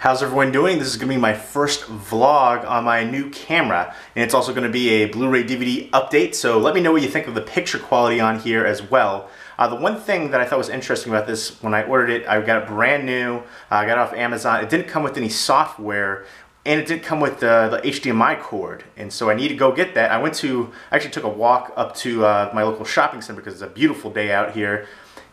How's everyone doing? This is going to be my first vlog on my new camera, and it's also going to be a Blu-ray DVD update, so let me know what you think of the picture quality on here as well. The one thing that I thought was interesting about this, when I ordered it, I got it brand new, I got it off Amazon. It didn't come with any software, and it didn't come with the HDMI cord, and so I need to go get that. I actually took a walk up to my local shopping center because it's a beautiful day out here.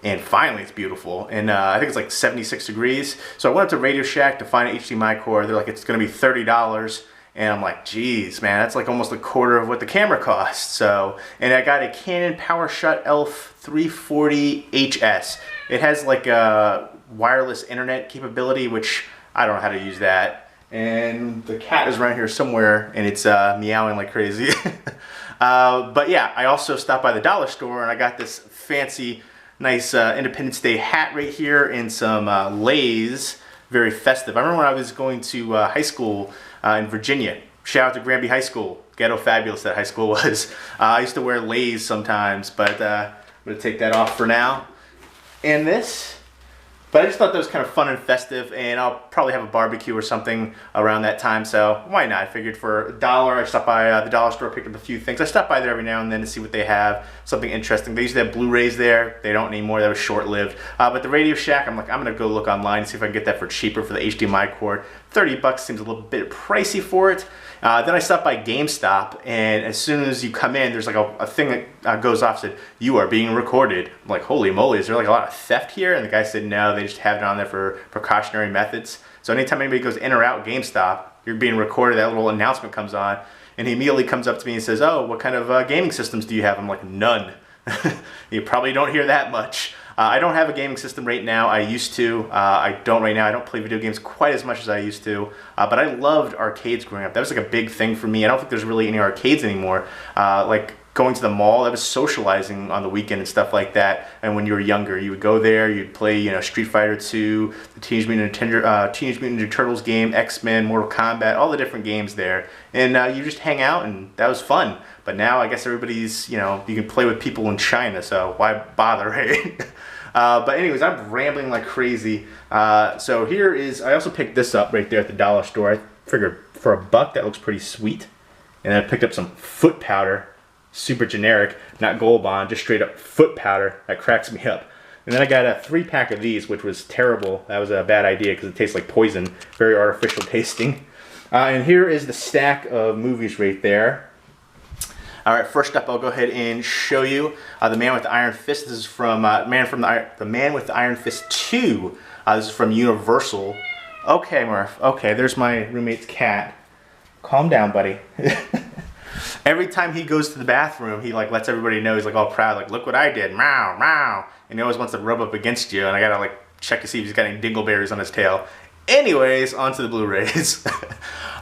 And finally it's beautiful, and I think it's like 76 degrees. So I went up to Radio Shack to find an HDMI cord. They're like, it's gonna be $30. And I'm like, geez, man, that's like almost a quarter of what the camera costs. So, and I got a Canon PowerShot ELPH 340HS. It has like a wireless internet capability, which I don't know how to use that. And the cat is around here somewhere, and it's meowing like crazy. But yeah, I also stopped by the dollar store, and I got this fancy nice Independence Day hat right here and some Lay's, very festive. I remember when I was going to high school in Virginia. Shout out to Granby High School. Ghetto fabulous that high school was. I used to wear Lay's sometimes, but I'm going to take that off for now. And this. But I just thought that was kind of fun and festive, and I'll probably have a barbecue or something around that time, so why not? I figured for $1, I stopped by the dollar store, picked up a few things. I stop by there every now and then to see what they have, something interesting. They used to have Blu-rays there. They don't anymore. That was short-lived. But the Radio Shack, I'm like, I'm going to go look online and see if I can get that for cheaper for the HDMI cord. $30 seems a little bit pricey for it. Then I stopped by GameStop, and as soon as you come in, there's like a thing that goes off, said, "You are being recorded." I'm like, holy moly, is there like a lot of theft here? And the guy said, no, they just have it on there for precautionary methods. So anytime anybody goes in or out GameStop, you're being recorded, that little announcement comes on, and he immediately comes up to me and says, "Oh, what kind of gaming systems do you have?" I'm like, none. You probably don't hear that much. I don't have a gaming system right now. I used to. I don't right now. I don't play video games quite as much as I used to. But I loved arcades growing up. That was like a big thing for me. I don't think there's really any arcades anymore. Like going to the mall, that was socializing on the weekend and stuff like that. And when you were younger, you would go there, you'd play, you know, Street Fighter 2, the Teenage Mutant Ninja Turtles game, X-Men, Mortal Kombat, all the different games there. And you just hang out, and that was fun. But now I guess everybody's, you know, you can play with people in China, so why bother, right? But anyways, I'm rambling like crazy. So here is, I also picked this up right there at the dollar store. I figured for $1 that looks pretty sweet. And I picked up some foot powder, super generic, not Gold Bond, just straight up foot powder. That cracks me up. And then I got a 3-pack of these, which was terrible. That was a bad idea because it tastes like poison, very artificial tasting. And here is the stack of movies right there. All right, first up, I'll go ahead and show you The Man with the Iron Fist. This is from The Man with the Iron Fist 2. This is from Universal. Okay, Murph. Okay, there's my roommate's cat. Calm down, buddy. Every time he goes to the bathroom, he like lets everybody know. He's like all proud, like, look what I did, meow, meow. And he always wants to rub up against you, and I gotta like check to see if he's got any dingleberries on his tail. Anyways, on to the Blu-rays.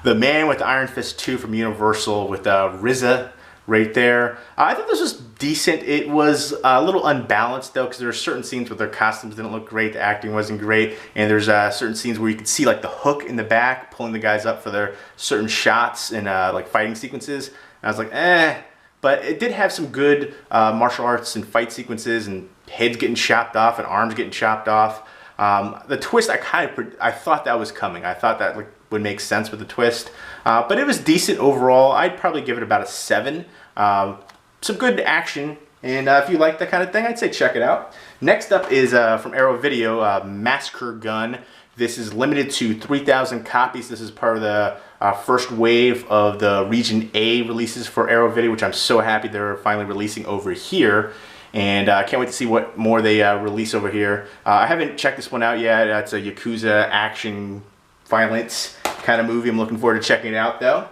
The Man with the Iron Fist 2 from Universal with RZA right there. I thought this was decent. It was a little unbalanced though, because there are certain scenes where their costumes didn't look great, the acting wasn't great, and there's certain scenes where you could see like the hook in the back pulling the guys up for their certain shots and like fighting sequences. And I was like, eh. But it did have some good martial arts and fight sequences, and heads getting chopped off and arms getting chopped off. The twist, I thought that was coming. I thought that like would make sense with the twist. But it was decent overall. I'd probably give it about a 7. Some good action, and if you like that kind of thing, I'd say check it out. Next up is from Arrow Video, Massacre Gun. This is limited to 3,000 copies. This is part of the first wave of the Region A releases for Arrow Video, which I'm so happy they're finally releasing over here. And I can't wait to see what more they release over here. I haven't checked this one out yet. It's a Yakuza action violence kind of movie. I'm looking forward to checking it out though.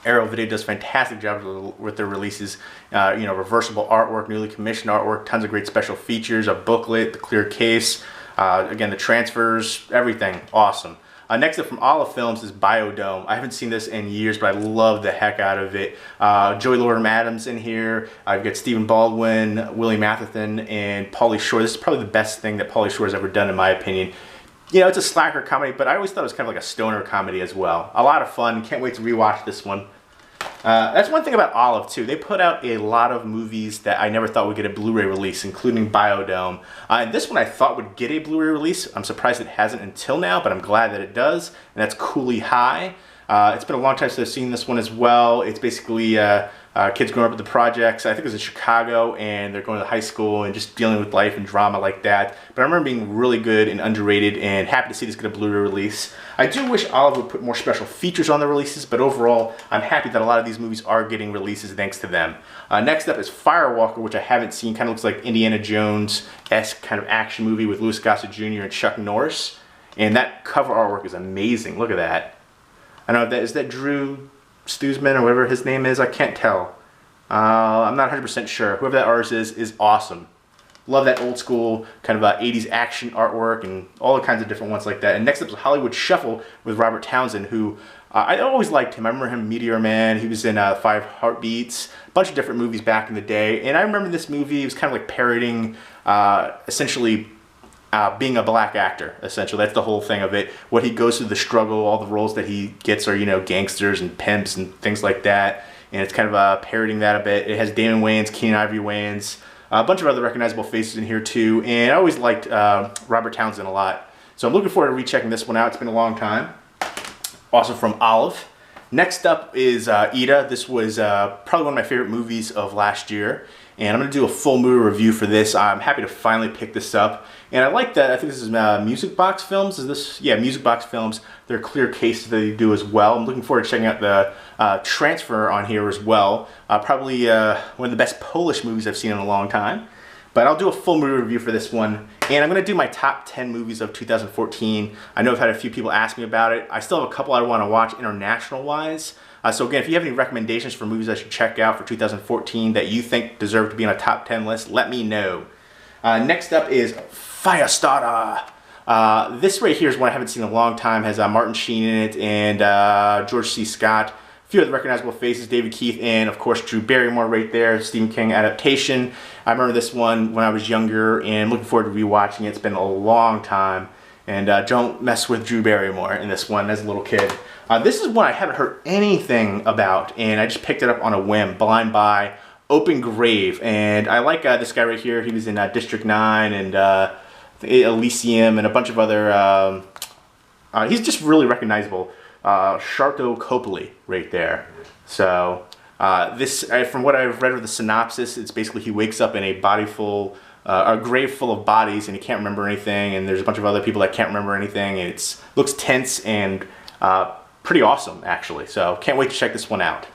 Arrow Video does a fantastic job with their releases. You know, reversible artwork, newly commissioned artwork, tons of great special features, a booklet, the clear case, again, the transfers, everything, awesome. Next up from Olive Films is Biodome. I haven't seen this in years, but I love the heck out of it. Joey Lauren-Adams in here. I've got Stephen Baldwin, Willie Matheson, and Pauly Shore. This is probably the best thing that Pauly Shore has ever done, in my opinion. You know, it's a slacker comedy, but I always thought it was kind of like a stoner comedy as well. A lot of fun. Can't wait to rewatch this one. That's one thing about Olive too. They put out a lot of movies that I never thought would get a Blu-ray release, including Biodome. And this one I thought would get a Blu-ray release. I'm surprised it hasn't until now, but I'm glad that it does. And that's Cooley High. It's been a long time since I've seen this one as well. It's basically kids growing up at the projects. I think it was in Chicago, and they're going to high school and just dealing with life and drama like that. But I remember being really good and underrated, and happy to see this get a Blu-ray release. I do wish Olive would put more special features on the releases, but overall, I'm happy that a lot of these movies are getting releases thanks to them. Next up is Firewalker, which I haven't seen. Kind of looks like Indiana Jones-esque kind of action movie with Louis Gossett Jr. and Chuck Norris. And that cover artwork is amazing. Look at that. I don't know, is that Drew Stuzman or whatever his name is? I can't tell. I'm not 100% sure. Whoever that artist is awesome. Love that old school kind of 80s action artwork and all kinds of different ones like that. And next up is Hollywood Shuffle with Robert Townsend, who I always liked him. I remember him in Meteor Man. He was in Five Heartbeats, a bunch of different movies back in the day. And I remember this movie, it was kind of like parodying essentially being a black actor, essentially. That's the whole thing of it. What he goes through, the struggle, all the roles that he gets are, you know, gangsters and pimps and things like that. And it's kind of parodying that a bit. It has Damon Wayans, Keenan Ivory Wayans, a bunch of other recognizable faces in here too. And I always liked Robert Townsend a lot. So I'm looking forward to rechecking this one out. It's been a long time. Also from Olive. Next up is Edith. This was probably one of my favorite movies of last year. And I'm going to do a full movie review for this. I'm happy to finally pick this up. And I like that. I think this is Music Box Films. Is this? Yeah, Music Box Films. They're clear cases that they do as well. I'm looking forward to checking out the transfer on here as well. Probably one of the best Polish movies I've seen in a long time. But I'll do a full movie review for this one. And I'm going to do my top 10 movies of 2014. I know I've had a few people ask me about it. I still have a couple I want to watch international-wise. So again, if you have any recommendations for movies I should check out for 2014 that you think deserve to be on a top 10 list, let me know. Next up is Firestarter. This right here is one I haven't seen in a long time. Has Martin Sheen in it and George C. Scott. A few other recognizable faces, David Keith, and of course Drew Barrymore right there, Stephen King adaptation. I remember this one when I was younger and looking forward to rewatching it. It's been a long time. And don't mess with Drew Barrymore in this one as a little kid. This is one I haven't heard anything about, and I just picked it up on a whim. Blind Buy, Open Grave, and I like this guy right here. He was in District 9 and Elysium and a bunch of other... he's just really recognizable. Sharto Copley right there. So this, from what I've read of the synopsis, it's basically he wakes up in a grave full of bodies and he can't remember anything, and there's a bunch of other people that can't remember anything, and it looks tense and pretty awesome actually. So can't wait to check this one out.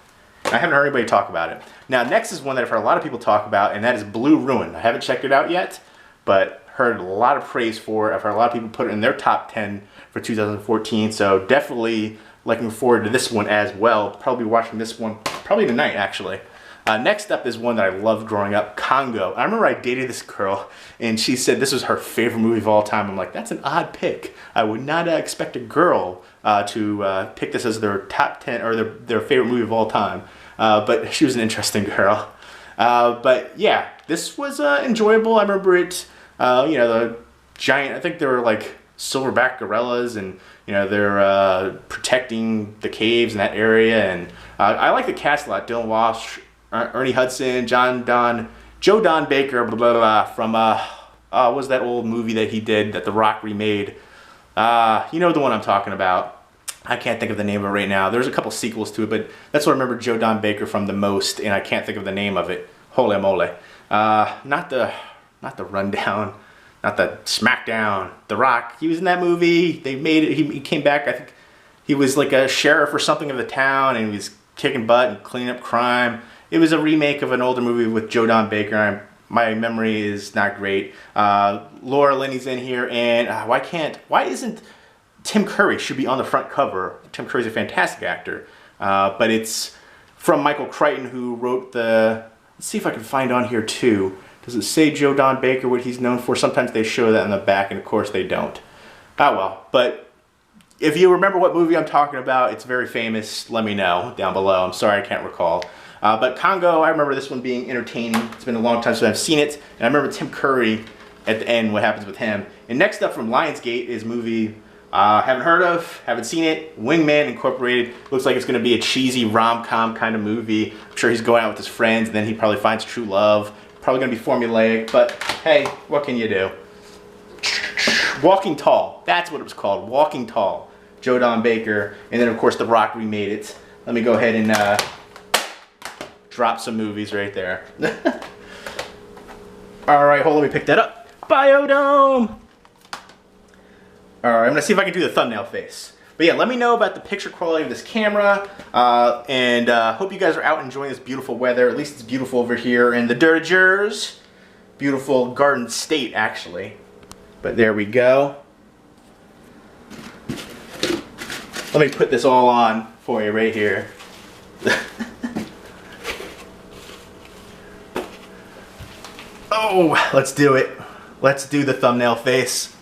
I haven't heard anybody talk about it. Now next is one that I've heard a lot of people talk about, and that is Blue Ruin. I haven't checked it out yet, but heard a lot of praise for it. I've heard a lot of people put it in their top 10 for 2014, so definitely looking forward to this one as well. Probably watching this one probably tonight actually. Next up is one that I loved growing up, Congo. I remember I dated this girl, and she said this was her favorite movie of all time. I'm like, that's an odd pick. I would not expect a girl to pick this as their top 10 or their favorite movie of all time. But she was an interesting girl. But yeah, this was enjoyable. I remember it, you know, the giant, I think they were like silverback gorillas, and you know, they're protecting the caves in that area. And I like the cast a lot. Dylan Walsh, Ernie Hudson, Joe Don Baker, blah, blah, blah, from, what was that old movie that he did that The Rock remade? You know the one I'm talking about. I can't think of the name of it right now. There's a couple sequels to it, but that's what I remember Joe Don Baker from the most, and I can't think of the name of it. Holy moly. Not the Rundown, not the Smackdown. The Rock, he was in that movie. They made it, he came back, I think he was like a sheriff or something of the town, and he was kicking butt and cleaning up crime. It was a remake of an older movie with Joe Don Baker. My memory is not great. Laura Linney's in here, and why isn't Tim Curry should be on the front cover? Tim Curry's a fantastic actor, but it's from Michael Crichton, who wrote the, let's see if I can find on here too. Does it say Joe Don Baker, what he's known for? Sometimes they show that in the back, and of course they don't. Oh well, but if you remember what movie I'm talking about, it's very famous, let me know down below. I'm sorry I can't recall. But Congo, I remember this one being entertaining. It's been a long time since I've seen it. And I remember Tim Curry at the end, what happens with him. And next up from Lionsgate is movie Haven't heard of, haven't seen it. Wingman Incorporated. Looks like it's going to be a cheesy rom-com kind of movie. I'm sure he's going out with his friends, and then he probably finds true love. Probably going to be formulaic, but hey, what can you do? Walking Tall. That's what it was called. Walking Tall. Joe Don Baker. And then, of course, The Rock remade it. Let me go ahead and drop some movies right there. All right, hold on, let me pick that up. Biodome. All right, I'm gonna see if I can do the thumbnail face. But yeah, let me know about the picture quality of this camera, and hope you guys are out enjoying this beautiful weather. At least it's beautiful over here in the Dirgers. Beautiful Garden State, actually. But there we go. Let me put this all on for you right here. Oh, let's do it. Let's do the thumbnail face.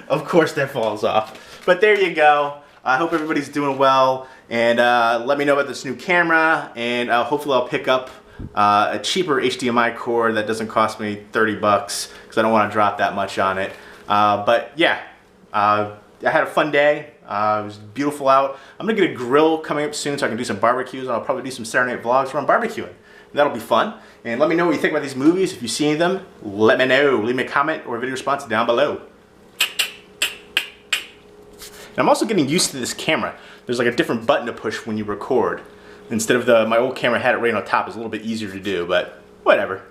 Of course that falls off. But there you go. I hope everybody's doing well. And let me know about this new camera. And hopefully I'll pick up a cheaper HDMI cord that doesn't cost me 30 bucks. Because I don't want to drop that much on it. But yeah, I had a fun day. It was beautiful out. I'm going to get a grill coming up soon so I can do some barbecues. And I'll probably do some Saturday night vlogs where I'm barbecuing. That'll be fun. And let me know what you think about these movies. If you've seen them, let me know. Leave me a comment or a video response down below. And I'm also getting used to this camera. There's like a different button to push when you record. Instead of my old camera had it right on top. It's a little bit easier to do, but whatever.